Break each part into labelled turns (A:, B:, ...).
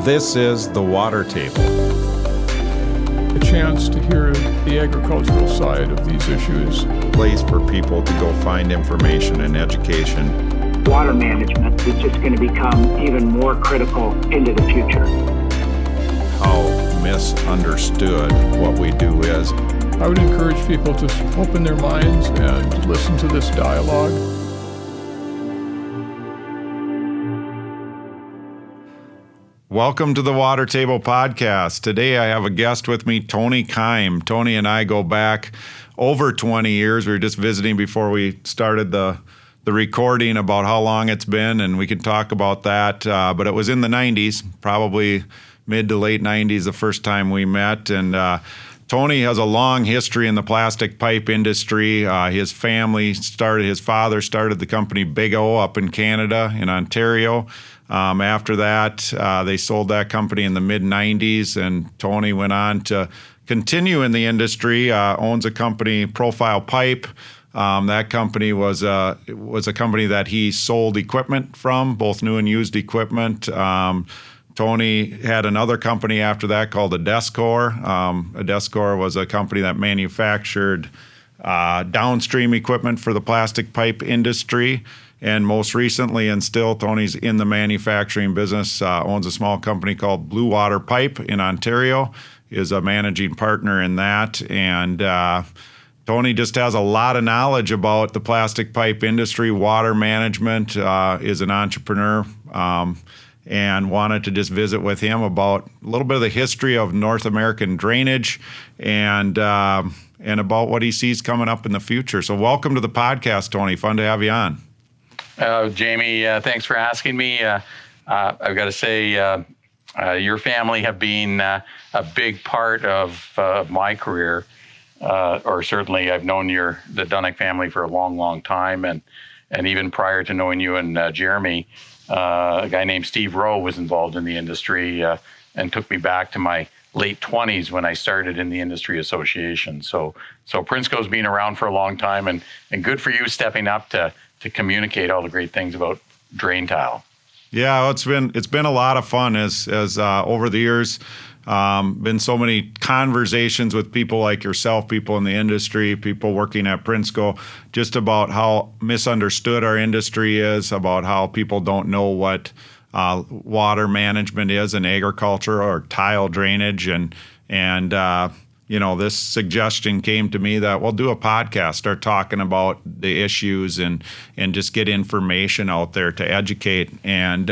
A: This is The Water Table.
B: A chance to hear the agricultural side of these issues.
A: A place for people to go find information and education.
C: Water management is just going to become even more critical into the future.
A: How misunderstood what we do is.
B: I would encourage people to open their minds and listen to this dialogue.
A: Welcome to the Water Table Podcast. Today I have a guest with me, Tony Kime. Tony and I go back over 20 years. We were just visiting before we started the recording about how long it's been, and we can talk about that. But it was in the 90s, probably mid to late 90s, the first time we met. And Tony has a long history in the plastic pipe industry. His family his father started the company Big O up in Canada, in Ontario. After that, they sold that company in the mid-90s, and Tony went on to continue in the industry, owns a company, Profile Pipe. That company was a company that he sold equipment from, both new and used equipment. Tony had another company after that called Adescor. Adescor was a company that manufactured downstream equipment for the plastic pipe industry. And most recently, and still, Tony's in the manufacturing business, owns a small company called BlueWater Pipe in Ontario, is a managing partner in that. And Tony just has a lot of knowledge about the plastic pipe industry, water management, is an entrepreneur, and wanted to just visit with him about a little bit of the history of North American drainage and about what he sees coming up in the future. So welcome to the podcast, Tony. Fun to have you on.
D: Jamie, thanks for asking me. I've got to say, your family have been a big part of my career, or certainly I've known the Duininck family for a long, long time, and even prior to knowing you and Jeremy, a guy named Steve Rowe was involved in the industry and took me back to my late 20s when I started in the industry association. So Prinsco's been around for a long time, and good for you stepping up to communicate all the great things about drain tile.
A: Yeah, it's been a lot of fun as over the years, been so many conversations with people like yourself, people in the industry, people working at Prinsco, just about how misunderstood our industry is, about how people don't know what water management is in agriculture or tile drainage, and this suggestion came to me that we'll do a podcast, start talking about the issues and just get information out there to educate. And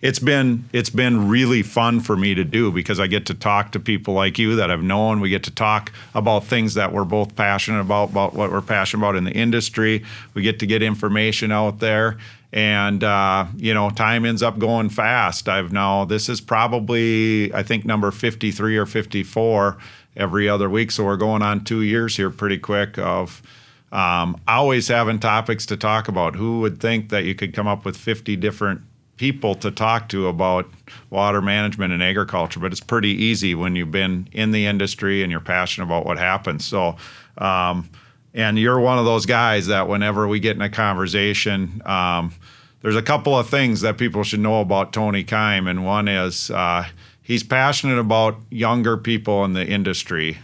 A: it's been really fun for me to do because I get to talk to people like you that I've known. We get to talk about things that we're both passionate about what we're passionate about in the industry. We get to get information out there. And, time ends up going fast. This is probably, I think, number 53 or 54 every other week. So we're going on 2 years here pretty quick of always having topics to talk about. Who would think that you could come up with 50 different people to talk to about water management and agriculture? But it's pretty easy when you've been in the industry and you're passionate about what happens. So, and you're one of those guys that whenever we get in a conversation, there's a couple of things that people should know about Tony Kime. And one is he's passionate about younger people in the industry.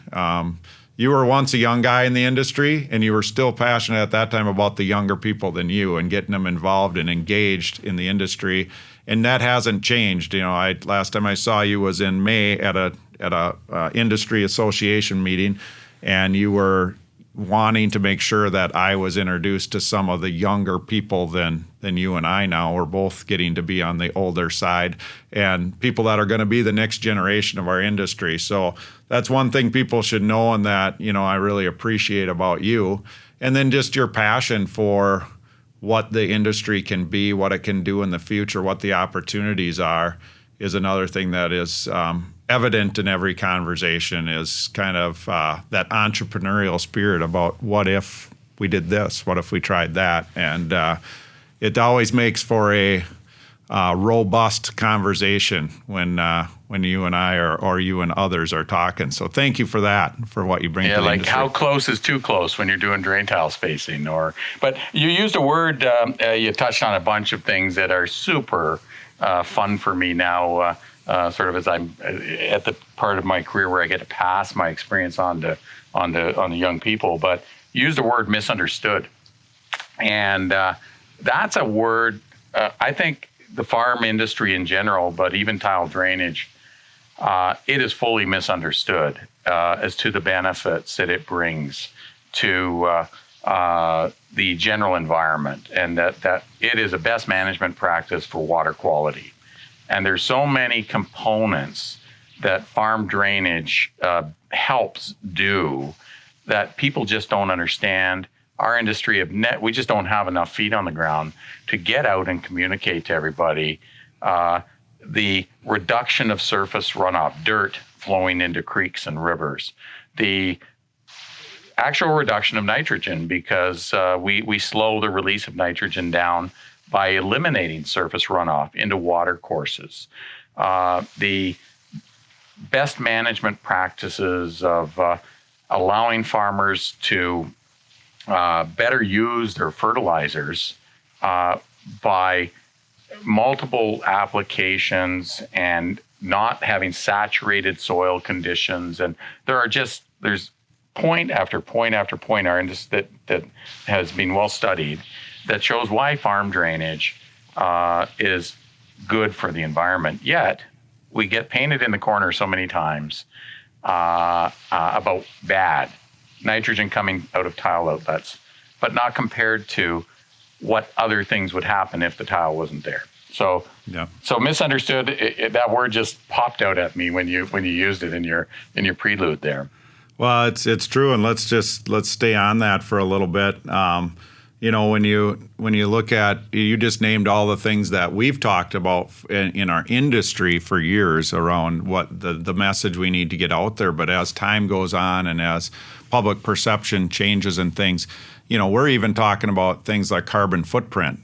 A: You were once a young guy in the industry, and you were still passionate at that time about the younger people than you and getting them involved and engaged in the industry. And that hasn't changed. Last time I saw you was in May at a industry association meeting, and you were wanting to make sure that I was introduced to some of the younger people than you and I now. We're both getting to be on the older side and people that are going to be the next generation of our industry. So that's one thing people should know, and that, I really appreciate about you. And then just your passion for what the industry can be, what it can do in the future, what the opportunities are, is another thing that is evident in every conversation, is kind of that entrepreneurial spirit about what if we did this, what if we tried that, and it always makes for a robust conversation when you and I or you and others are talking. So thank you for that, for what you bring to the industry.
D: How close is too close when you're doing drain tile spacing? But you used a word, you touched on a bunch of things that are super fun for me now. sort of as I'm at the part of my career where I get to pass my experience on to young people, but use the word misunderstood. And that's a word, I think the farm industry in general, but even tile drainage, it is fully misunderstood as to the benefits that it brings to the general environment, and that it is a best management practice for water quality. And there's so many components that farm drainage helps do that people just don't understand. Our industry we just don't have enough feet on the ground to get out and communicate to everybody the reduction of surface runoff, dirt flowing into creeks and rivers, the actual reduction of nitrogen, because we slow the release of nitrogen down by eliminating surface runoff into water courses. The best management practices of allowing farmers to better use their fertilizers by multiple applications and not having saturated soil conditions. And there's point after point after point that has been well studied that shows why farm drainage is good for the environment. Yet we get painted in the corner so many times about bad nitrogen coming out of tile outlets, but not compared to what other things would happen if the tile wasn't there. So, So misunderstood. That word just popped out at me when you used it in your prelude there.
A: Well, it's true, and let's stay on that for a little bit. When you look at, you just named all the things that we've talked about in our industry for years around what the message we need to get out there. But as time goes on and as public perception changes and things, we're even talking about things like carbon footprint.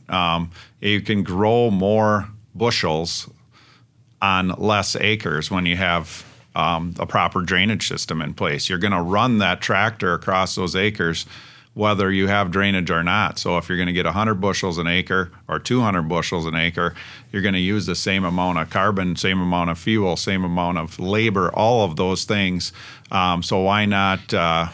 A: You can grow more bushels on less acres when you have a proper drainage system in place. You're going to run that tractor across those acres whether you have drainage or not. So if you're going to get 100 bushels an acre or 200 bushels an acre, you're going to use the same amount of carbon, same amount of fuel, same amount of labor, all of those things. So why not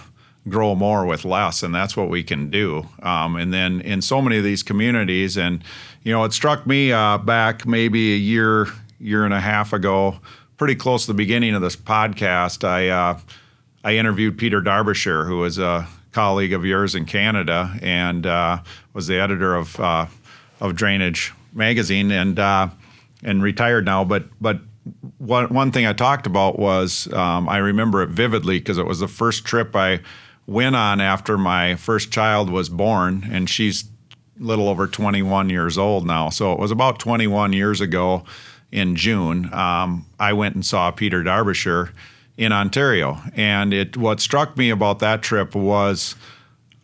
A: grow more with less? And that's what we can do. And then in so many of these communities, and it struck me back maybe a year and a half ago, pretty close to the beginning of this podcast, I interviewed Peter Derbyshire, who was a colleague of yours in Canada and was the editor of Drainage Magazine and retired now. But one thing I talked about was I remember it vividly because it was the first trip I went on after my first child was born, and she's a little over 21 years old now. So it was about 21 years ago in June. I went and saw Peter Derbyshire in Ontario. And what struck me about that trip was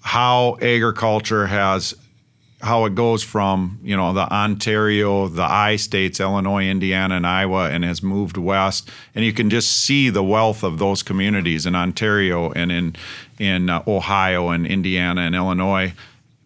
A: how agriculture how it goes from, the Ontario, the I states, Illinois, Indiana, and Iowa, and has moved west. And you can just see the wealth of those communities in Ontario and in Ohio and Indiana and Illinois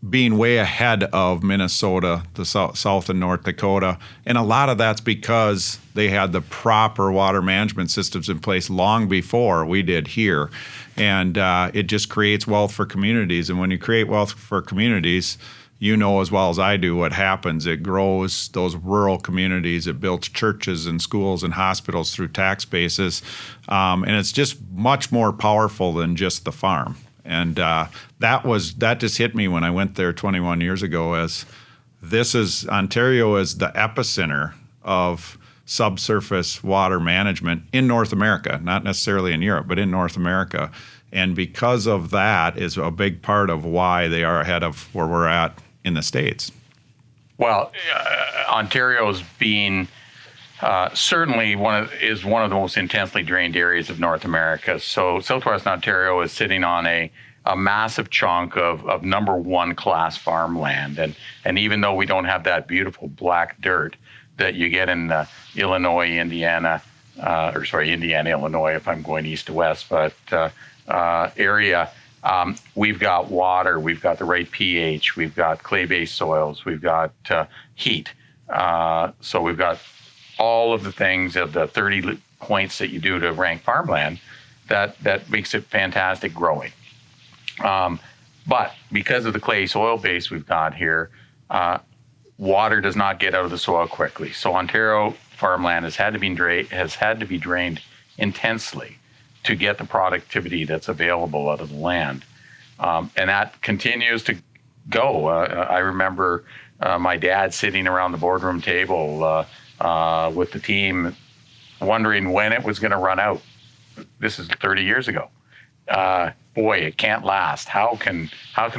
A: being way ahead of Minnesota, the South and North Dakota. And a lot of that's because they had the proper water management systems in place long before we did here. And it just creates wealth for communities. And when you create wealth for communities, as well as I do what happens. It grows those rural communities. It builds churches and schools and hospitals through tax bases. And it's just much more powerful than just the farm. And that just hit me when I went there 21 years ago, as Ontario is the epicenter of subsurface water management in North America, not necessarily in Europe, but in North America. And because of that is a big part of why they are ahead of where we're at in the States.
D: Well, Ontario's being certainly one of the most intensely drained areas of North America. So Southwestern Ontario is sitting on a massive chunk of number one class farmland. And even though we don't have that beautiful black dirt that you get in Indiana, Illinois, if I'm going east to west, but area, we've got water, we've got the right pH, we've got clay-based soils, we've got heat. So we've got all of the things of the 30 points that you do to rank farmland, that makes it fantastic growing. But because of the clay soil base we've got here, water does not get out of the soil quickly. So Ontario farmland has had to be drained intensely to get the productivity that's available out of the land. And that continues to go. I remember my dad sitting around the boardroom table with the team wondering when it was going to run out. This is 30 years ago. Boy, it can't last. How can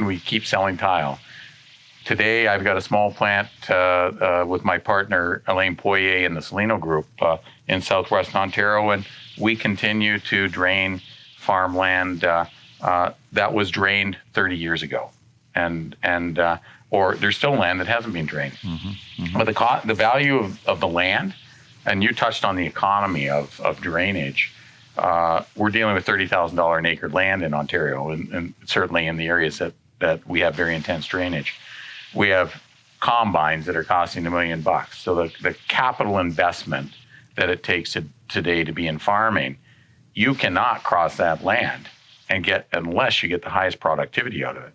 D: we keep selling tile? Today, I've got a small plant with my partner, Elaine Poirier, in the Salino Group in southwestern Ontario, and we continue to drain farmland that was drained 30 years ago. Or there's still land that hasn't been drained. But the value of the land, and you touched on the economy of drainage, we're dealing with $30,000 an acre land in Ontario, and certainly in the areas that we have very intense drainage. We have combines that are costing $1 million. So the capital investment that it takes today to be in farming, you cannot cross that land unless you get the highest productivity out of it.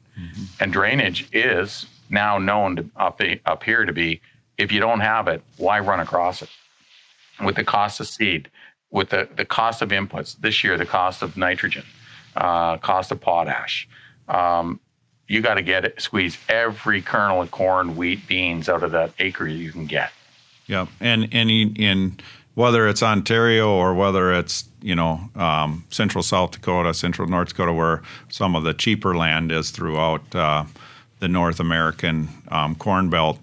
D: And drainage is now known to up here to be, if you don't have it, why run across it? With the cost of seed, with the cost of inputs this year, the cost of nitrogen, cost of potash, you got to squeeze every kernel of corn, wheat, beans out of that acre you can get.
A: Yeah, and in whether it's Ontario or whether it's central South Dakota, central North Dakota, where some of the cheaper land is throughout the North American Corn Belt,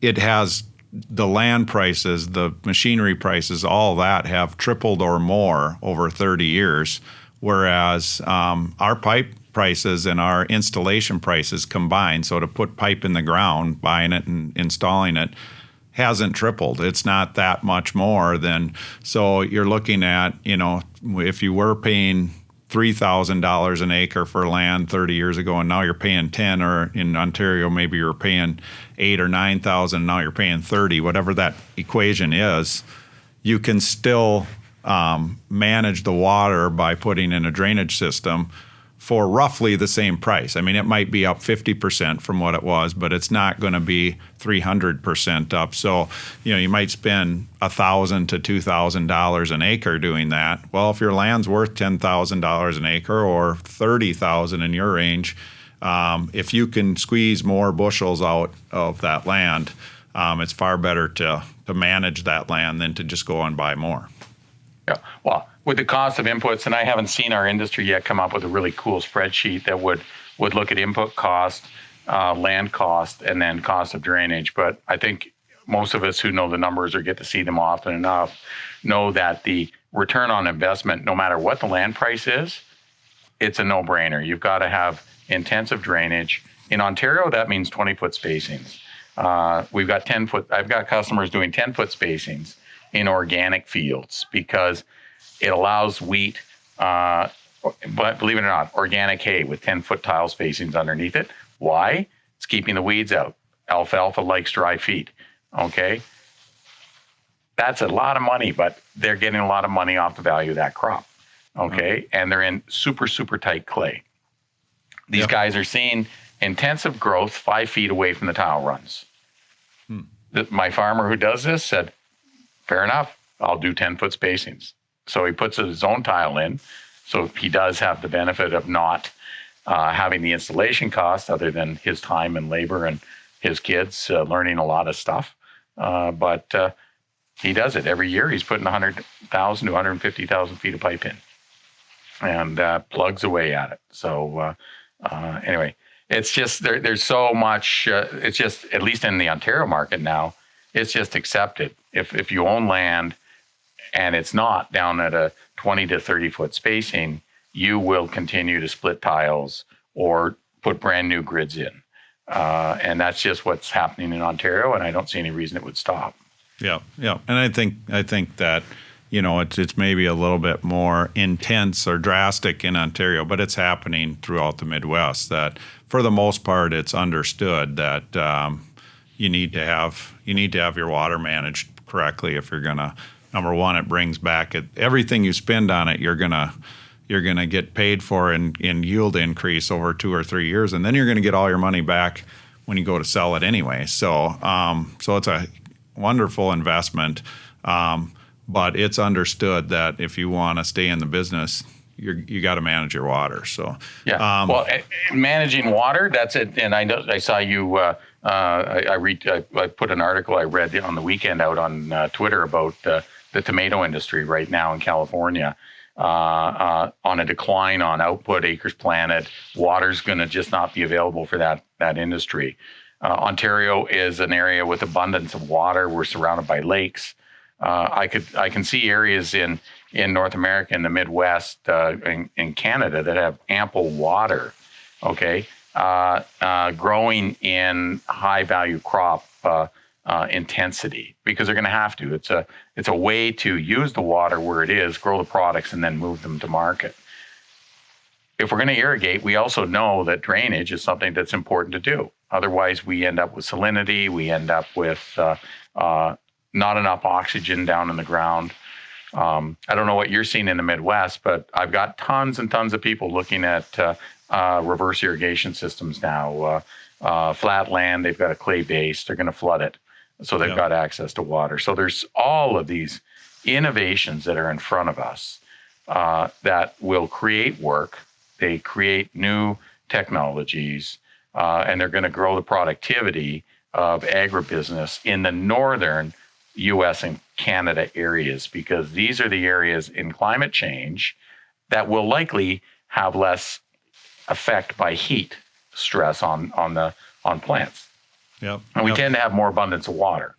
A: it has the land prices, the machinery prices, all that have tripled or more over 30 years, whereas our pipe prices and our installation prices combined, so to put pipe in the ground, buying it and installing it, hasn't tripled. It's not that much more than, so you're looking at, if you were paying $3,000 an acre for land 30 years ago, and now you're paying 10, or in Ontario, maybe you're paying 8 or 9,000, now you're paying 30, whatever that equation is, you can still manage the water by putting in a drainage system for roughly the same price. I mean, it might be up 50% from what it was, but it's not going to be 300% up. So, you might spend $1,000 to $2,000 an acre doing that. Well, if your land's worth $10,000 an acre or $30,000 in your range, if you can squeeze more bushels out of that land, it's far better to manage that land than to just go and buy more.
D: Yeah. Well, with the cost of inputs, and I haven't seen our industry yet come up with a really cool spreadsheet that would look at input cost, land cost, and then cost of drainage. But I think most of us who know the numbers or get to see them often enough know that the return on investment, no matter what the land price is, it's a no-brainer. You've got to have intensive drainage. In Ontario, that means 20-foot spacings. We've got 10-foot. I've got customers doing 10-foot spacings in organic fields because it allows wheat, but believe it or not, organic hay with 10-foot tile spacings underneath it. Why? It's keeping the weeds out. Alfalfa likes dry feed. Okay? That's a lot of money, but they're getting a lot of money off the value of that crop. Okay? And they're in super, super tight clay. These guys are seeing intensive growth 5 feet away from the tile runs. My farmer who does this said, fair enough, I'll do 10-foot spacings. So he puts his own tile in. So he does have the benefit of not having the installation cost other than his time and labor and his kids learning a lot of stuff. But he does it every year. He's putting 100,000 to 150,000 feet of pipe in and plugs away at it. So anyway, it's just there's so much. It's just, at least in the Ontario market now, it's just accepted. If you own land and it's not down at a 20 to 30 foot spacing, you will continue to split tiles or put brand new grids in. And that's just what's happening in Ontario, and I don't see any reason it would stop.
A: Yeah. And I think that, it's maybe a little bit more intense or drastic in Ontario, but it's happening throughout the Midwest, that for the most part it's understood that you need to have your water managed correctly if you're gonna. Number one, it brings back everything you spend on it. You're gonna get paid for in yield increase over 2 or 3 years, and then you're gonna get all your money back when you go to sell it anyway. So it's a wonderful investment, but it's understood that if you want to stay in the business, you got to manage your water. So
D: managing water, that's it. And I saw you. I put an article I read on the weekend out on Twitter about the tomato industry right now in California on a decline on output, acres planted. Water's going to just not be available for that industry. Ontario is an area with abundance of water. We're surrounded by lakes. I can see areas in North America, in the Midwest, in Canada that have ample water. Okay, growing in high value crop intensity because they're going to have to. It's a way to use the water where it is, grow the products, and then move them to market. If we're going to irrigate, we also know that drainage is something that's important to do. Otherwise, we end up with salinity. We end up with not enough oxygen down in the ground. I don't know what you're seeing in the Midwest, but I've got tons and tons of people looking at reverse irrigation systems now. Flat land, they've got a clay base, they're going to flood it. So they've got access to water. So there's all of these innovations that are in front of us that will create work. They create new technologies, and they're going to grow the productivity of agribusiness in the northern U.S. and Canada areas, because these are the areas in climate change that will likely have less effect by heat stress on plants.
A: Yep.
D: And we tend to have more abundance of water.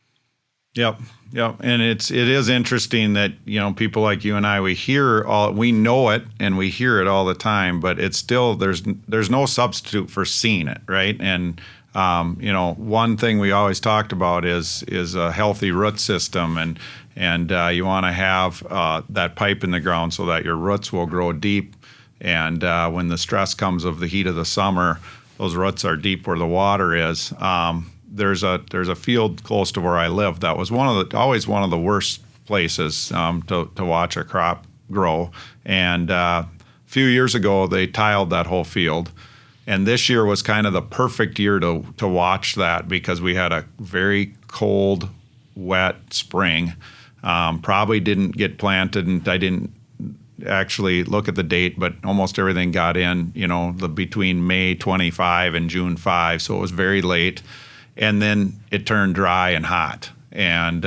A: Yep. And it is interesting that, people like you and I, we know it and we hear it all the time, but it's still, there's no substitute for seeing it, right? And one thing we always talked about is a healthy root system, and you want to have that pipe in the ground so that your roots will grow deep. And when the stress comes of the heat of the summer, those roots are deep where the water is. There's a field close to where I live that was always one of the worst places to watch a crop grow. And a few years ago, they tiled that whole field. And this year was kind of the perfect year to watch that, because we had a very cold, wet spring. Probably didn't get planted, and I didn't actually look at the date, but almost everything got in, between May 25 and June 5. So it was very late. And then it turned dry and hot. And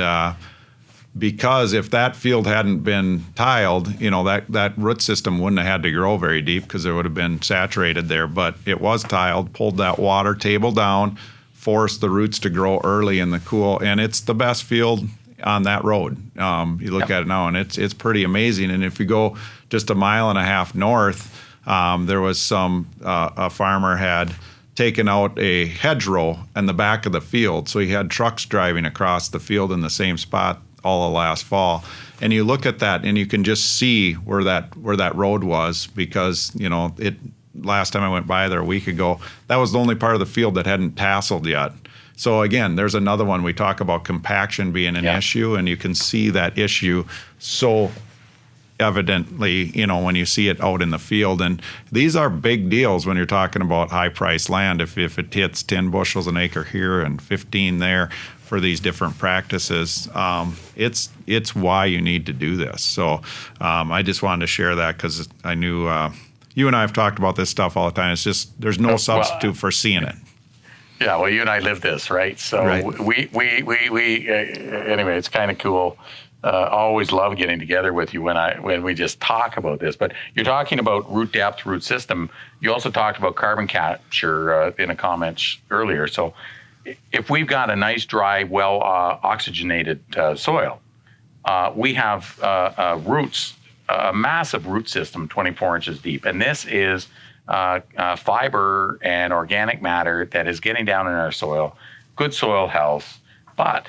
A: because if that field hadn't been tiled, that root system wouldn't have had to grow very deep because it would have been saturated there. But it was tiled, pulled that water table down, forced the roots to grow early in the cool. And it's the best field on that road. You look at it now, and it's pretty amazing. And if you go just a mile and a half north, there was a farmer had taken out a hedgerow in the back of the field. So he had trucks driving across the field in the same spot all of last fall. And you look at that and you can just see where that road was, because, last time I went by there a week ago, that was the only part of the field that hadn't tasseled yet. So again, there's another one. We talk about compaction being an issue, and you can see that issue so evidently, when you see it out in the field. And these are big deals when you're talking about high-priced land. If it hits 10 bushels an acre here and 15 there for these different practices, it's why you need to do this. So I just wanted to share that, because I knew you and I have talked about this stuff all the time. It's just there's no substitute for seeing it.
D: Yeah, well, you and I live this, right? So
A: right.
D: we anyway, it's kind of cool. Always love getting together with you when we just talk about this. But you're talking about root depth, root system. You also talked about carbon capture in a comment earlier. So if we've got a nice, dry, well oxygenated soil, we have roots, a massive root system, 24 inches deep, and this is fiber and organic matter that is getting down in our soil, good soil health, but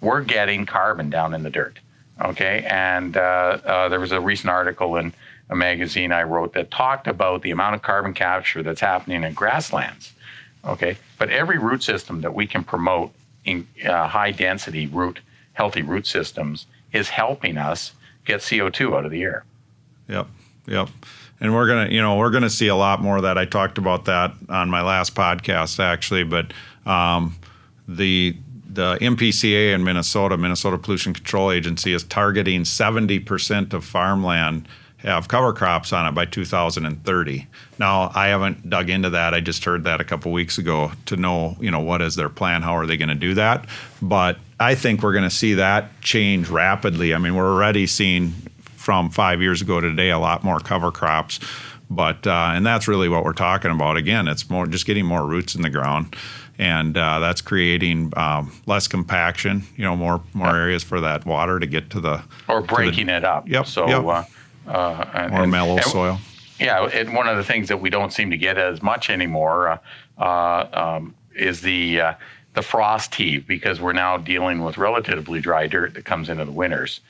D: we're getting carbon down in the dirt, okay? And there was a recent article in a magazine I wrote that talked about the amount of carbon capture that's happening in grasslands, okay? But every root system that we can promote high density healthy root systems is helping us get CO2 out of the air.
A: Yep. And we're gonna see a lot more of that. I talked about that on my last podcast, actually. But the MPCA in Minnesota Pollution Control Agency, is targeting 70% of farmland have cover crops on it by 2030. Now, I haven't dug into that. I just heard that a couple weeks ago to know, what is their plan? How are they going to do that? But I think we're going to see that change rapidly. I mean, we're already seeing from 5 years ago to today a lot more cover crops. But and that's really what we're talking about. Again, it's more just getting more roots in the ground. And that's creating less compaction, more areas for that water to get to the...
D: Or breaking it up.
A: Yep.
D: So,
A: more mellow soil.
D: Yeah, one of the things that we don't seem to get as much anymore is the frost heave, because we're now dealing with relatively dry dirt that comes into the winters.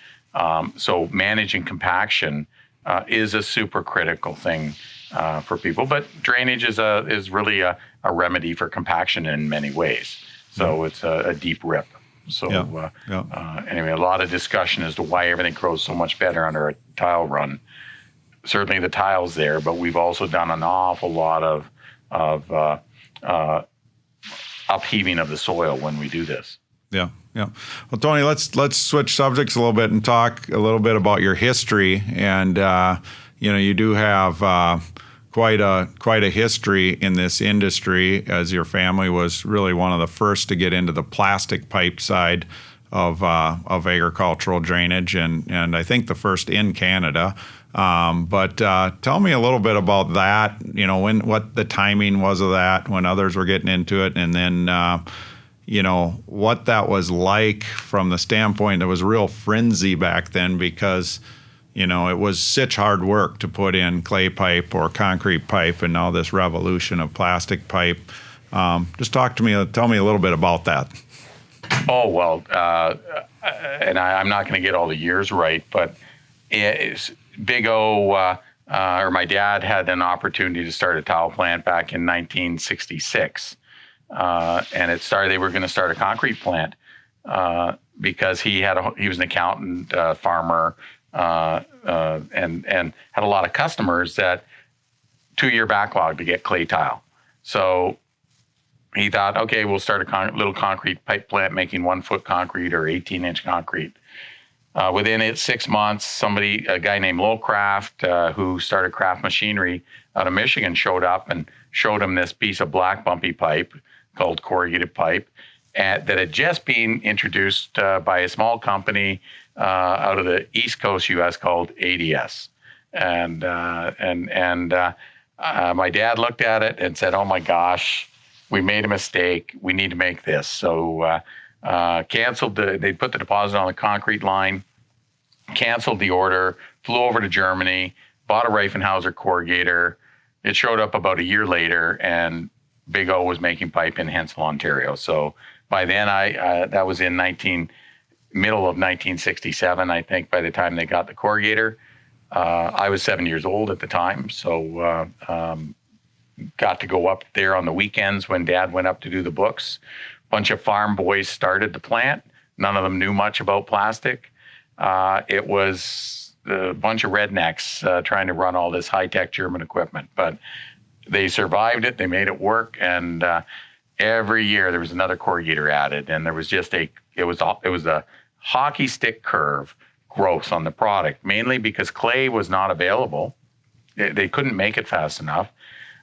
D: So managing compaction is a super critical thing for people. But drainage is really a remedy for compaction in many ways. So it's a deep rip. So anyway, a lot of discussion as to why everything grows so much better under a tile run. Certainly the tile's there, but we've also done an awful lot of upheaving of the soil when we do this.
A: Yeah. Well, Tony, let's switch subjects a little bit and talk a little bit about your history. And you do have quite a history in this industry, as your family was really one of the first to get into the plastic pipe side of agricultural drainage, and I think the first in Canada. But tell me a little bit about that. What the timing was of that, when others were getting into it, and then what that was like from the standpoint. There was a real frenzy back then because it was such hard work to put in clay pipe or concrete pipe, and now this revolution of plastic pipe. Just tell me a little bit about that.
D: Oh, well, and I'm not going to get all the years right, but Big O, or my dad had an opportunity to start a tile plant back in 1966. And they were going to start a concrete plant because he was an accountant, farmer, and had a lot of customers that 2-year backlog to get clay tile. So he thought, okay, we'll start a little concrete pipe plant making 1-foot concrete or 18-inch concrete. Within 6 months, a guy named Lowcraft, who started Craft Machinery out of Michigan, showed up and showed him this piece of black bumpy pipe called corrugated pipe that had just been introduced by a small company out of the East Coast U.S. called ADS. And my dad looked at it and said, "Oh my gosh, we made a mistake. We need to make this." So canceled they put the deposit on the concrete line, canceled the order, flew over to Germany, bought a Reifenhauser corrugator. It showed up about a year later, and Big O was making pipe in Hensel, Ontario. So by then, that was in middle of 1967, I think, by the time they got the corrugator. I was 7 years old at the time, so got to go up there on the weekends when Dad went up to do the books. Bunch of farm boys started the plant. None of them knew much about plastic. It was a bunch of rednecks trying to run all this high-tech German equipment, but they survived it. They made it work, and every year there was another corrugator added, and there was just it was a hockey stick curve growth on the product, mainly because clay was not available. They couldn't make it fast enough,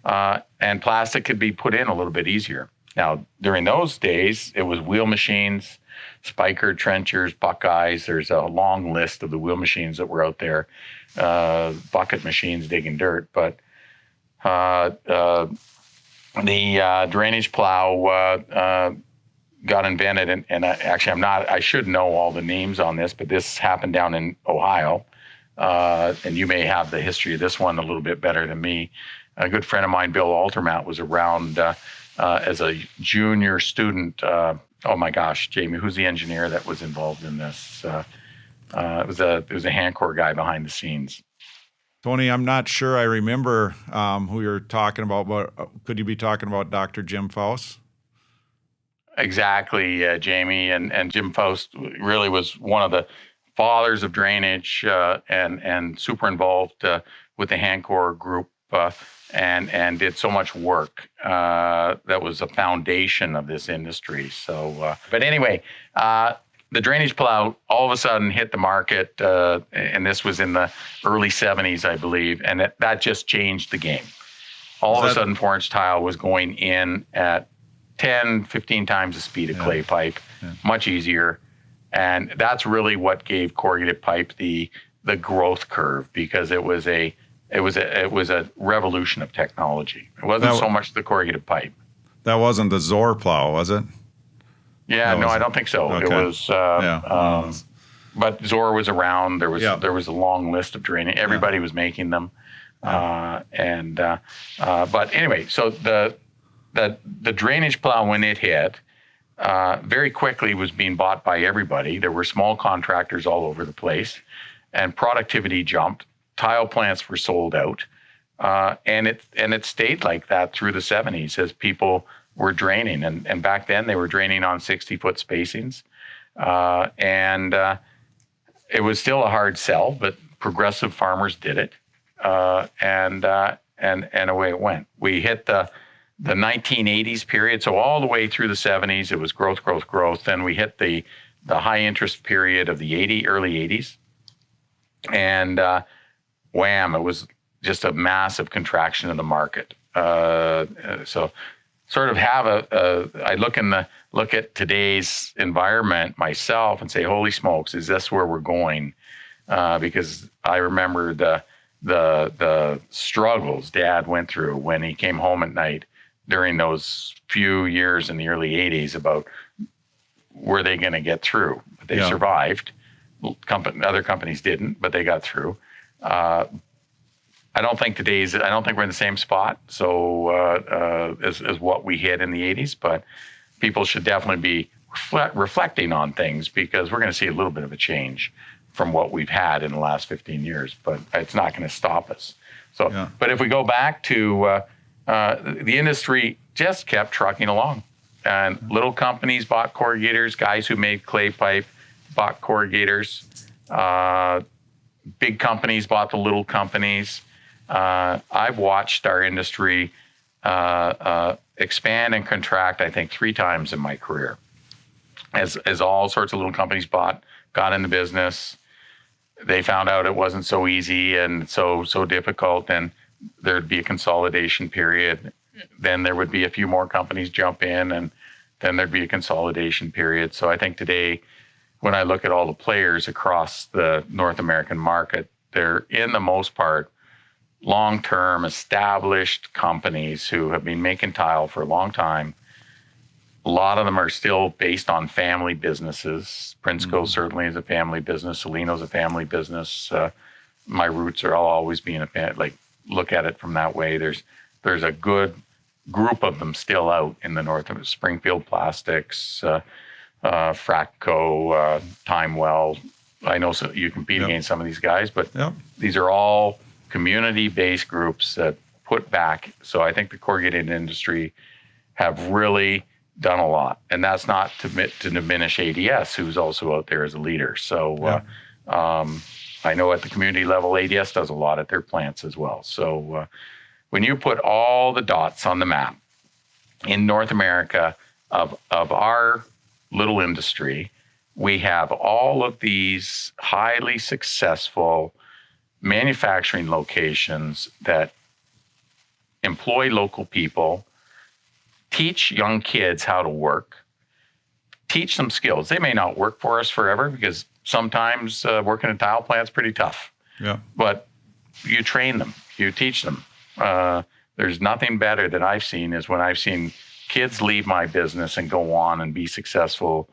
D: and plastic could be put in a little bit easier. Now, during those days, it was wheel machines, spiker trenchers, Buckeyes. There's a long list of the wheel machines that were out there, bucket machines digging dirt. But the drainage plow got invented, and I should know all the names on this, but this happened down in Ohio, and you may have the history of this one a little bit better than me. A good friend of mine, Bill Altermat, was around as a junior student. Oh my gosh, Jamie, who's the engineer that was involved in this? It was a Hancock guy behind the scenes.
A: Tony, I'm not sure I remember who you're talking about, but could you be talking about Dr. Jim Faust?
D: Exactly, Jamie. And Jim Faust really was one of the fathers of drainage and super involved with the Hancor group and did so much work that was a foundation of this industry. So, but anyway, the drainage plow all of a sudden hit the market, and this was in the early 70s, I believe, and that just changed the game. All of a sudden, 4-inch tile was going in at 10, 15 times the speed of clay pipe, much easier. And that's really what gave corrugated pipe the growth curve, because it was a revolution of technology. It wasn't so much the corrugated pipe.
A: That wasn't the Zor plow, was it?
D: Yeah, no, I don't think so.
A: Okay.
D: It was, but Zor was around. There was a long list of draining. Everybody was making them, but anyway, so the drainage plow, when it hit, very quickly was being bought by everybody. There were small contractors all over the place, and productivity jumped. Tile plants were sold out, and it stayed like that through the 70s as people were draining. And back then they were draining on 60-foot spacings, and it was still a hard sell, but progressive farmers did it, and away it went. We hit the 1980s period, so all the way through the 70s, it was growth, growth, growth. Then we hit the high interest period of the early 80s, and wham! It was just a massive contraction of the market. So, sort of have I look at today's environment myself and say, holy smokes, is this where we're going? Because I remember the struggles Dad went through when he came home at night during those few years in the early 80s about were they going to get through. But they survived. Other companies didn't, but they got through. I don't think we're in the same spot. So as what we hit in the 80s, but people should definitely be reflecting on things, because we're going to see a little bit of a change from what we've had in the last 15 years, but it's not going to stop us. So, but if we go back to the industry just kept trucking along, and little companies bought corrugators, guys who made clay pipe bought corrugators, big companies bought the little companies. I've watched our industry expand and contract, I think, 3 times in my career, as all sorts of little companies got in the business. They found out it wasn't so easy and so difficult, and there'd be a consolidation period. Then there would be a few more companies jump in, and then there'd be a consolidation period. So I think today, when I look at all the players across the North American market, they're, in the most part, long-term established companies who have been making tile for a long time. A lot of them are still based on family businesses. Prinsco certainly is a family business. Salino's a family business. My roots are always being a family. Look at it from that way. There's a good group of them still out in the north of Springfield Plastics, Fracco, Timewell. I know you compete against some of these guys, but these are all community-based groups that put back. So I think the corrugated industry have really done a lot, and that's not to diminish ADS, who's also out there as a leader. So I know at the community level, ADS does a lot at their plants as well. So when you put all the dots on the map in North America of our little industry, we have all of these highly successful manufacturing locations that employ local people, teach young kids how to work, teach them skills. They may not work for us forever, because sometimes working in a tile plant is pretty tough. Yeah. But you train them, you teach them. There's nothing better that I've seen is when I've seen kids leave my business and go on and be successful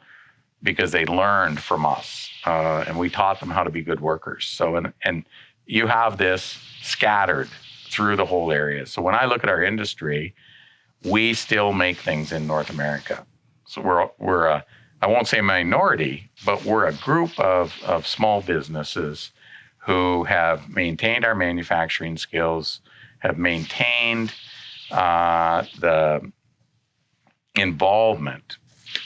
D: because they learned from us, and we taught them how to be good workers. So, and you have this scattered through the whole area. So when I look at our industry, we still make things in North America. So we're a, I won't say minority, but we're a group of small businesses who have maintained our manufacturing skills, have maintained the involvement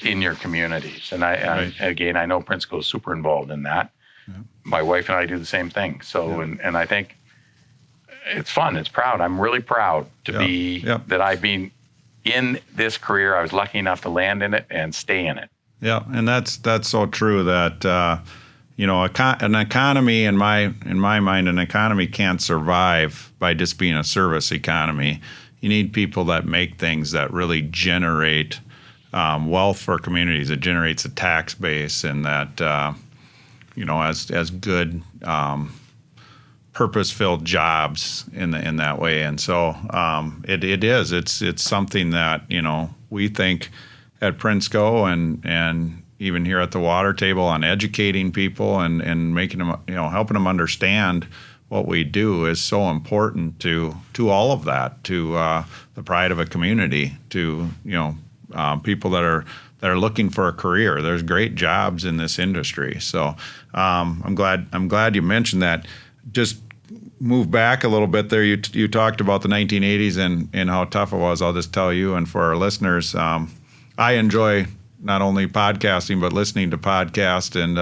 D: in your communities. And
A: Right.
D: again, I know Prinsco is super involved in that.
A: Yeah.
D: My wife and I do the same thing. So, and I think it's fun. It's proud. I'm really proud to be that I've been in this career. I was lucky enough to land in it and stay in it.
A: Yeah, and that's so true that an economy in my mind, an economy can't survive by just being a service economy. You need people that make things that really generate wealth for communities. It generates a tax base, and that as good purpose-filled jobs in that way. And so it's something that we think at Prinsco and even here at the water table on educating people and making them, helping them understand what we do is so important to all of that, to the pride of a community, to people that are looking for a career. There's great jobs in this industry. So I'm glad you mentioned that. Just move back a little bit there. You talked about the 1980s and how tough it was. I'll just tell you, and for our listeners, I enjoy not only podcasting, but listening to podcasts and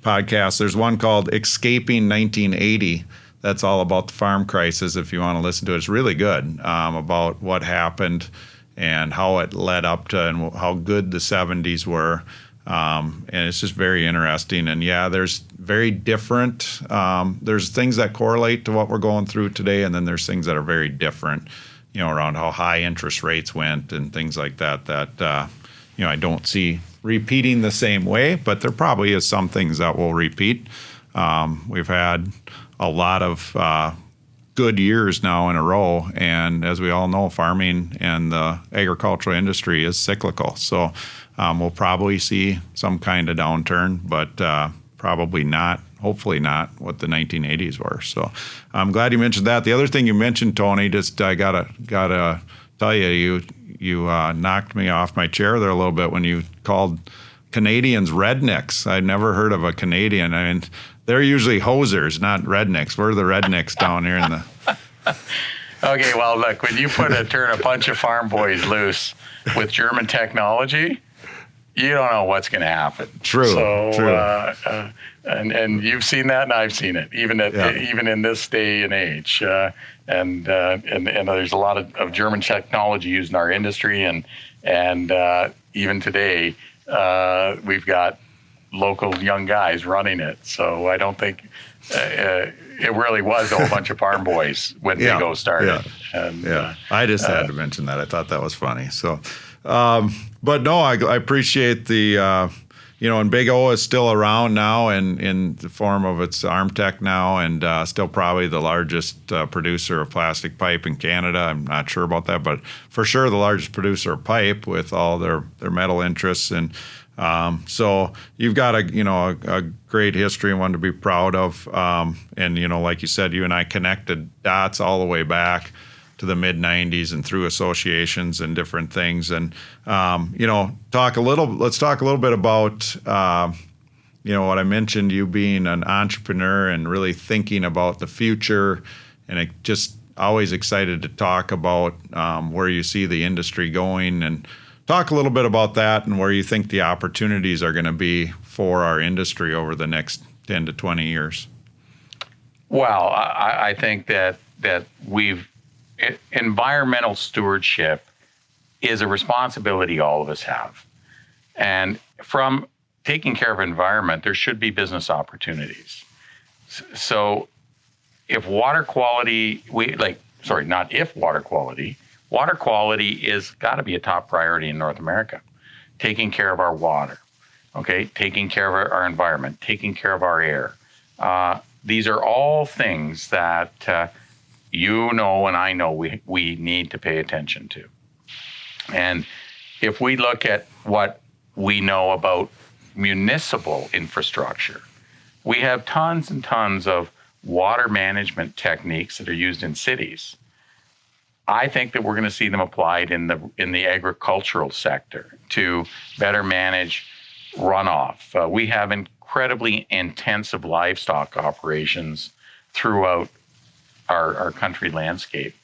A: podcasts. There's one called Escaping 1980. That's all about the farm crisis. If you want to listen to it, it's really good, about what happened and how it led up to and how good the 70s were. And it's just very interesting. And there's very different. There's things that correlate to what we're going through today, and then there's things that are very different, around how high interest rates went and things like that I don't see repeating the same way, but there probably is some things that will repeat. We've had a lot of good years now in a row, and as we all know, farming and the agricultural industry is cyclical. So we'll probably see some kind of downturn, but probably not, hopefully not, what the 1980s were. So I'm glad you mentioned that. The other thing you mentioned, Tony, just I gotta tell you knocked me off my chair there a little bit when you called Canadians rednecks. I'd never heard of a Canadian. I mean, they're usually hosers, not rednecks. We're the rednecks down here in the.
D: Okay, well, look, when you turn a bunch of farm boys loose with German technology, you don't know what's going to happen.
A: True.
D: So, and you've seen that, and I've seen it, even in this day and age. And there's a lot of German technology used in our industry, and even today, we've got local young guys running it. So I don't think it really was a whole bunch of farm boys when Bigo started.
A: I just had to mention that. I thought that was funny. So, but no, I appreciate the, and Big O is still around now in the form of its Armtech now, and still probably the largest producer of plastic pipe in Canada. I'm not sure about that, but for sure the largest producer of pipe with all their metal interests. And so you've got a great history and one to be proud of. And like you said, you and I connected dots all the way back to the mid 90s and through associations and different things. And, let's talk a little bit about, what I mentioned, you being an entrepreneur and really thinking about the future, and just always excited to talk about where you see the industry going, and talk a little bit about that and where you think the opportunities are going to be for our industry over the next 10 to 20 years.
D: Well, I think that environmental stewardship is a responsibility all of us have. And from taking care of environment, there should be business opportunities. So if water quality, water quality is got to be a top priority in North America. Taking care of our water, taking care of our environment, taking care of our air. These are all things that and I know we need to pay attention to. And if we look at what we know about municipal infrastructure, we have tons and tons of water management techniques that are used in cities. I think that we're going to see them applied in the agricultural sector to better manage runoff. We have incredibly intensive livestock operations throughout our country landscape,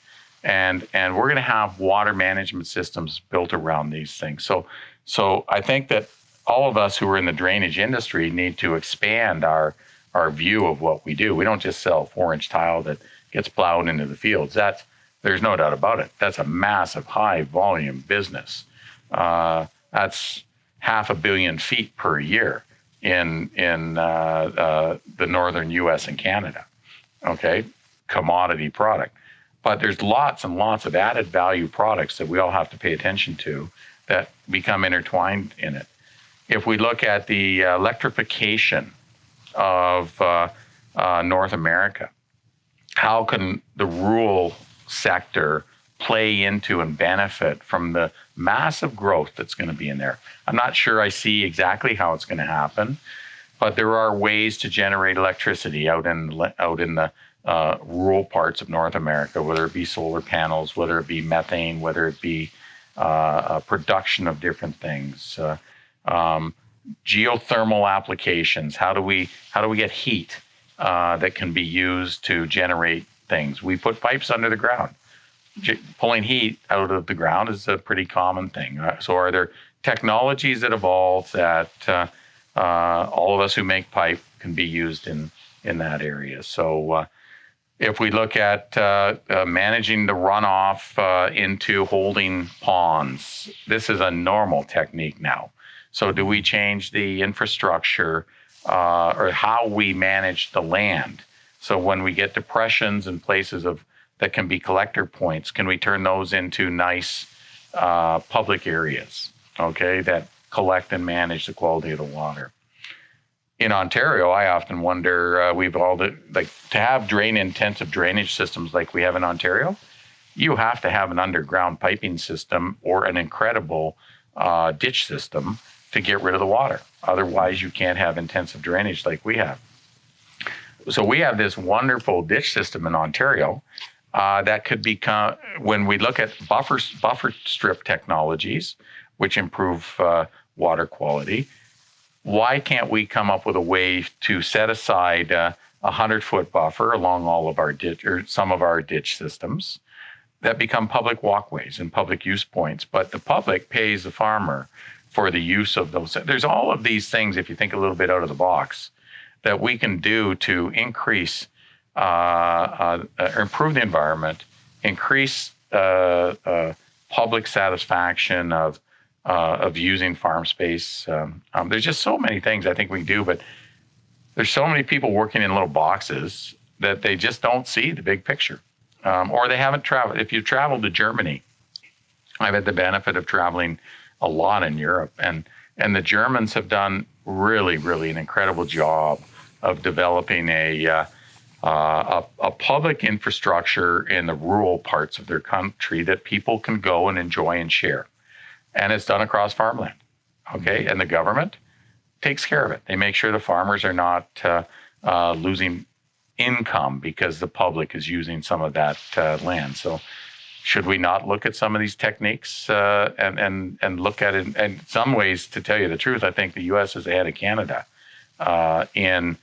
D: and we're going to have water management systems built around these things. So I think that all of us who are in the drainage industry need to expand our view of what we do. We don't just sell 4-inch tile that gets plowed into the fields. There's no doubt about it. That's a massive, high volume business. That's 500 million feet per year in the northern U.S. and Canada. Okay, commodity product. But there's lots and lots of added value products that we all have to pay attention to that become intertwined in it. If we look at the electrification of North America, how can the rural sector play into and benefit from the massive growth that's going to be in there? I'm not sure I see exactly how it's going to happen, but there are ways to generate electricity out in the rural parts of North America, whether it be solar panels, whether it be methane, whether it be production of different things, geothermal applications. How do we get heat that can be used to generate things? We put pipes under the ground. Pulling heat out of the ground is a pretty common thing. So are there technologies that evolve that all of us who make pipe can be used in that area? So if we look at managing the runoff into holding ponds, this is a normal technique now. So do we change the infrastructure or how we manage the land? So when we get depressions and places that can be collector points, can we turn those into nice public areas, okay, that collect and manage the quality of the water? In Ontario, I often wonder, to have intensive drainage systems like we have in Ontario, you have to have an underground piping system or an incredible ditch system to get rid of the water. Otherwise, you can't have intensive drainage like we have. So we have this wonderful ditch system in Ontario that could become, when we look at buffer strip technologies, which improve water quality, why can't we come up with a way to set aside a 100-foot buffer along all of our ditch or some of our ditch systems that become public walkways and public use points, but the public pays the farmer for the use of those. There's all of these things, if you think a little bit out of the box, that we can do to increase or improve the environment, increase public satisfaction of using farm space. There's just so many things I think we can do, but there's so many people working in little boxes that they just don't see the big picture, or they haven't traveled. If you travel to Germany, I've had the benefit of traveling a lot in Europe, and the Germans have done really, really an incredible job of developing a public infrastructure in the rural parts of their country that people can go and enjoy and share. And it's done across farmland, okay? And the government takes care of it. They make sure the farmers are not losing income because the public is using some of that land. So should we not look at some of these techniques and look at it? In some ways, to tell you the truth, I think the U.S. is ahead of Canada in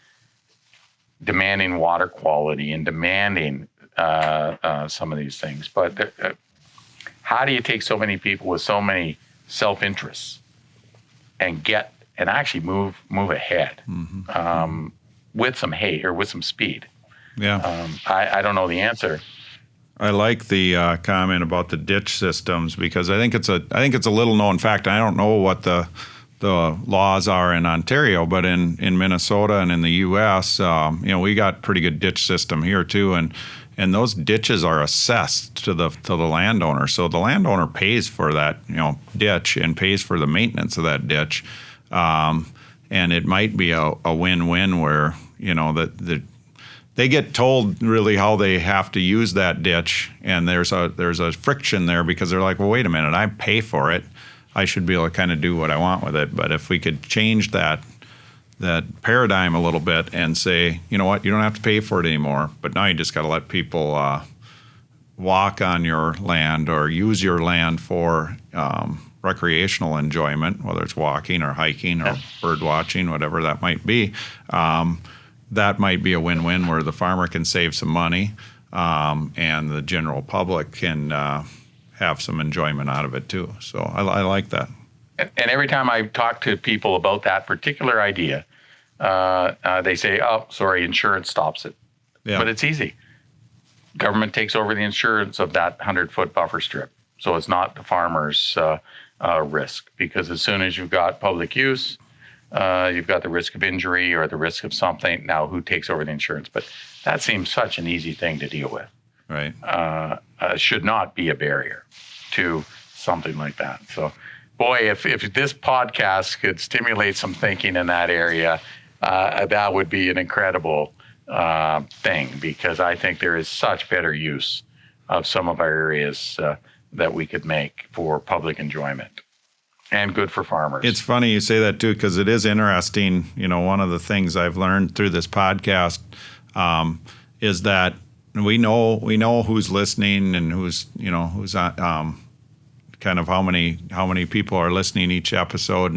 D: demanding water quality and demanding some of these things. But how do you take so many people with so many self-interests and actually move ahead with some hate or with some speed?
A: Yeah.
D: I don't know the answer.
A: I like the comment about the ditch systems because I think it's a little known fact. I don't know what the laws are in Ontario, but in Minnesota and in the U.S., we got pretty good ditch system here too, and those ditches are assessed to the landowner. So the landowner pays for that ditch and pays for the maintenance of that ditch, and it might be a win-win where they get told really how they have to use that ditch, and there's a friction there because they're like, well, wait a minute, I pay for it. I should be able to kind of do what I want with it. But if we could change that paradigm a little bit and say, you know what, you don't have to pay for it anymore, but now you just got to let people walk on your land or use your land for recreational enjoyment, whether it's walking or hiking or bird watching, whatever that might be. That might be a win-win where the farmer can save some money and the general public can have some enjoyment out of it too. So I like that.
D: And every time I talk to people about that particular idea, they say, "Oh, sorry, insurance stops it."
A: Yeah.
D: But it's easy. Government takes over the insurance of that 100-foot buffer strip, so it's not the farmer's risk, because as soon as you've got public use, you've got the risk of injury or the risk of something. Now, who takes over the insurance? But that seems such an easy thing to deal with.
A: Right.
D: Should not be a barrier to something like that. So, boy, if this podcast could stimulate some thinking in that area, that would be an incredible thing, because I think there is such better use of some of our areas that we could make for public enjoyment and good for farmers.
A: It's funny you say that too, because it is interesting. You know, one of the things I've learned through this podcast is that we know who's listening and who's kind of how many people are listening each episode,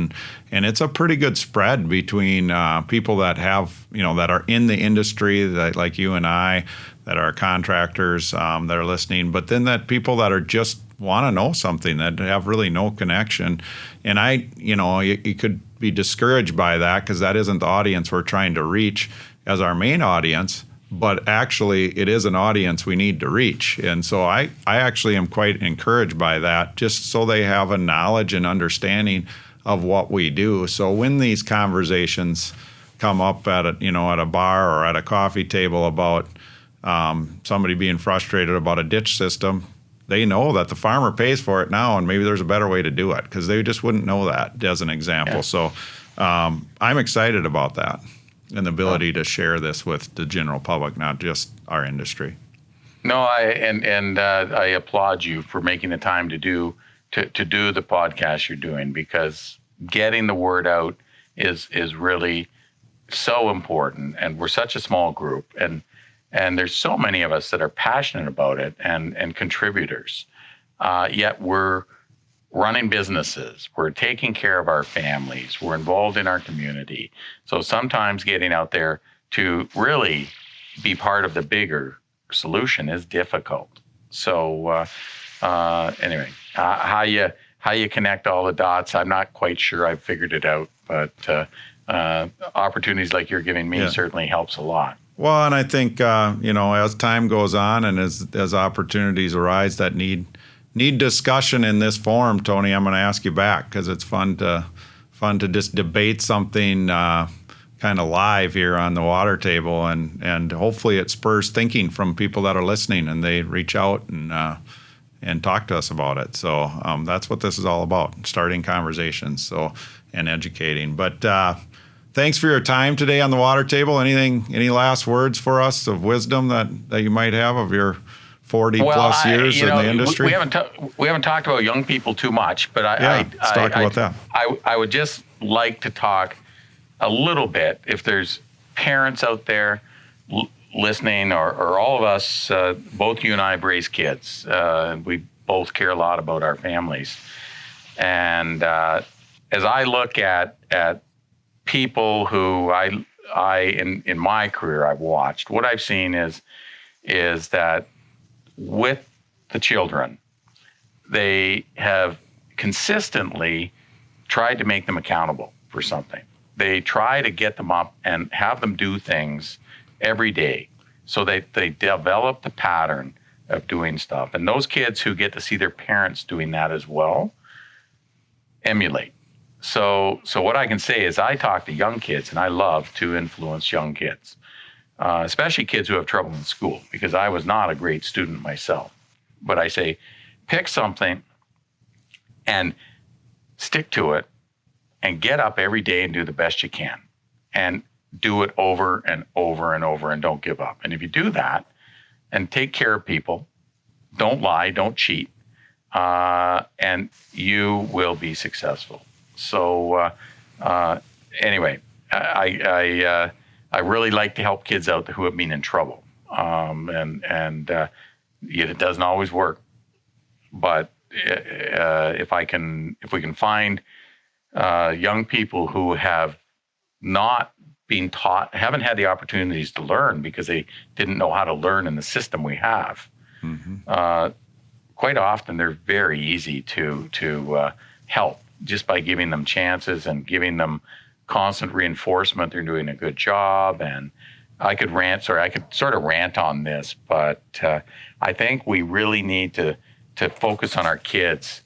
A: and it's a pretty good spread between people that have, that are in the industry, that like you and I, that are contractors that are listening, but then that people that are just want to know something, that have really no connection. And you could be discouraged by that, because that isn't the audience we're trying to reach as our main audience. But actually, it is an audience we need to reach. And so I actually am quite encouraged by that, just so they have a knowledge and understanding of what we do. So when these conversations come up at a bar or at a coffee table about somebody being frustrated about a ditch system, they know that the farmer pays for it now, and maybe there's a better way to do it, because they just wouldn't know that, as an example. Yeah. So I'm excited about that, and the ability to share this with the general public, not just our industry.
D: No, I applaud you for making the time to do the podcast you're doing, because getting the word out is really so important. And we're such a small group, and there's so many of us that are passionate about it and contributors. Yet we're running businesses, we're taking care of our families, we're involved in our community. So sometimes getting out there to really be part of the bigger solution is difficult. So anyway, how you connect all the dots, I'm not quite sure I've figured it out, but opportunities like you're giving me certainly helps a lot.
A: Well, and I think as time goes on and as opportunities arise that need discussion in this forum, Tony, I'm going to ask you back, because it's fun to just debate something kind of live here on the water table, and hopefully it spurs thinking from people that are listening, and they reach out and talk to us about it. So that's what this is all about, starting conversations and educating. But thanks for your time today on the water table. Any last words for us of wisdom that you might have of your 40 plus years in the industry?
D: We haven't talked about young people too much, but
A: let's talk about that.
D: I would just like to talk a little bit, if there's parents out there listening, or all of us, both you and I have raised kids. We both care a lot about our families. And as I look at people who in my career I've watched, what I've seen is that with the children, they have consistently tried to make them accountable for something. They try to get them up and have them do things every day, so they develop the pattern of doing stuff. And those kids who get to see their parents doing that as well emulate. So what I can say is, I talk to young kids, and I love to influence young kids, especially kids who have trouble in school, because I was not a great student myself. But I say, pick something and stick to it, and get up every day and do the best you can, and do it over and over and over, and don't give up. And if you do that and take care of people, don't lie, don't cheat, and you will be successful. So anyway, I really like to help kids out who have been in trouble, and it doesn't always work. But if we can find young people who have not been taught, haven't had the opportunities to learn because they didn't know how to learn in the system we have, quite often they're very easy to help just by giving them chances and giving them constant reinforcement they're doing a good job. And I could sort of rant on this, but I think we really need to focus on our kids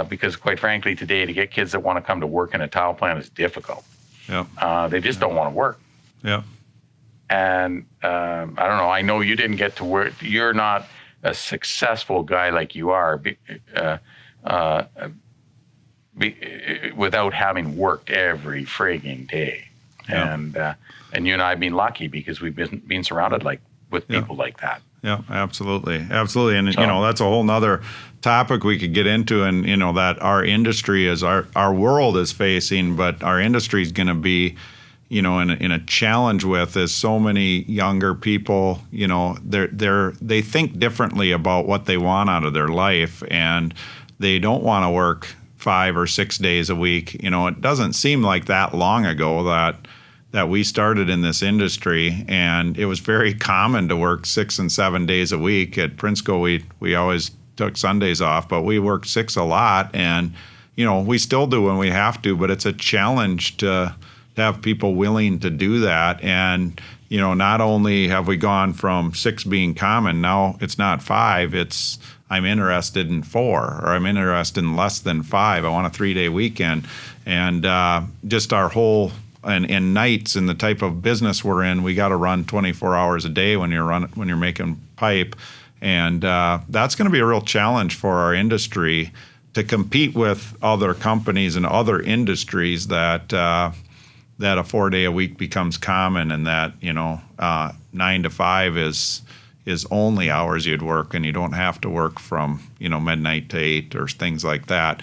D: because, quite frankly, today to get kids that want to come to work in a tile plant is difficult.
A: Yeah.
D: They just don't want to work.
A: Yeah.
D: And I don't know. I know you didn't get to work. You're not a successful guy like you are without having worked every frigging day.
A: Yeah.
D: And you and I have been lucky because we've been surrounded with people like that.
A: Yeah, absolutely. And, that's a whole nother topic we could get into, and, that our industry our world is facing, but our industry is going to be, in a challenge with is so many younger people, they think differently about what they want out of their life, and they don't want to work 5 or 6 days a week. It doesn't seem like that long ago that we started in this industry, and it was very common to work 6 and 7 days a week. At Prinsco, we always took Sundays off, but we worked 6 a lot, and we still do when we have to, but it's a challenge to have people willing to do that. And not only have we gone from 6 being common, now it's not 5, it's I'm interested in 4, or I'm interested in less than 5. I want a 3-day weekend. And just our whole and nights and the type of business we're in, we got to run 24 hours a day when you're making pipe, and that's going to be a real challenge for our industry to compete with other companies and other industries that a 4-day a week becomes common, and that 9 to 5 is only hours you'd work, and you don't have to work from midnight to 8 or things like that.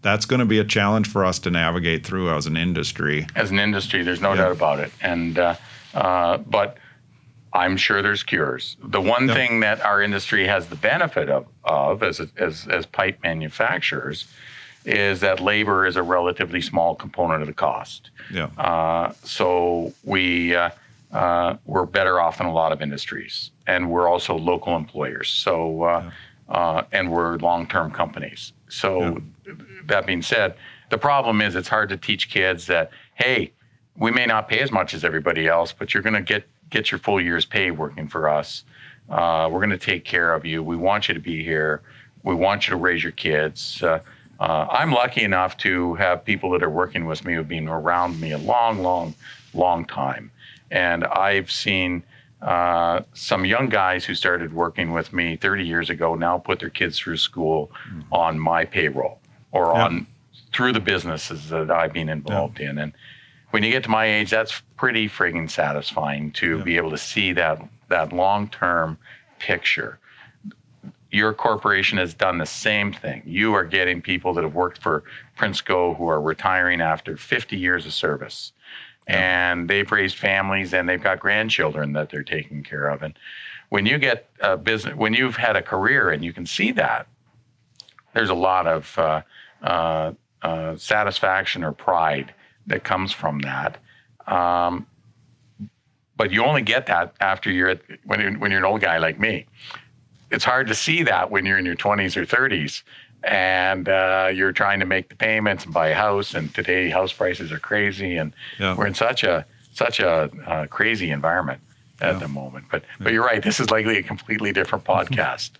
A: That's going to be a challenge for us to navigate through as an industry.
D: As an industry, there's no doubt about it. And but I'm sure there's cures. The one thing that our industry has the benefit of as pipe manufacturers is that labor is a relatively small component of the cost.
A: Yeah.
D: So we're better off than a lot of industries, and we're also local employers. So and we're long-term companies. So that being said, the problem is it's hard to teach kids that, hey, we may not pay as much as everybody else, but you're going to get your full year's pay working for us. We're going to take care of you. We want you to be here. We want you to raise your kids. I'm lucky enough to have people that are working with me who've been around me a long, long, long time. And I've seen some young guys who started working with me 30 years ago now put their kids through school on my payroll or through the businesses that I've been involved in. And when you get to my age, that's pretty friggin' satisfying to be able to see that long-term picture. Your corporation has done the same thing. You are getting people that have worked for Prinsco who are retiring after 50 years of service. And they've raised families, and they've got grandchildren that they're taking care of. And when you get a business, when you've had a career and you can see that, there's a lot of satisfaction or pride that comes from that. But you only get that after when you're an old guy like me. It's hard to see that when you're in your 20s or 30s. And you're trying to make the payments and buy a house, and today house prices are crazy, and we're in such a crazy environment at the moment. But you're right, this is likely a completely different podcast.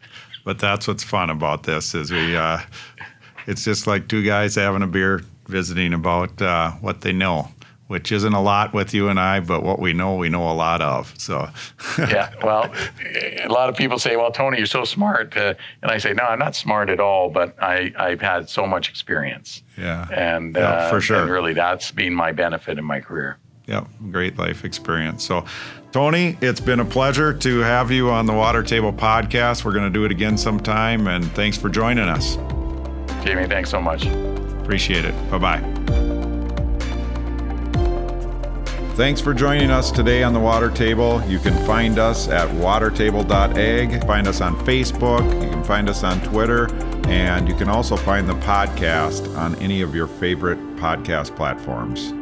A: But that's what's fun about this is it's just like two guys having a beer, visiting about what they know, which isn't a lot with you and I, but what we know a lot of. So
D: yeah, well, a lot of people say, well, Tony, you're so smart. And I say, no, I'm not smart at all, but I've had so much experience.
A: Yeah.
D: And
A: for sure.
D: And really, that's been my benefit in my career.
A: Yep, great life experience. So, Tony, it's been a pleasure to have you on the Water Table Podcast. We're going to do it again sometime, and thanks for joining us.
D: Jamie, thanks so much.
A: Appreciate it. Bye-bye. Thanks for joining us today on the Water Table. You can find us at watertable.ag. Find us on Facebook. You can find us on Twitter. And you can also find the podcast on any of your favorite podcast platforms.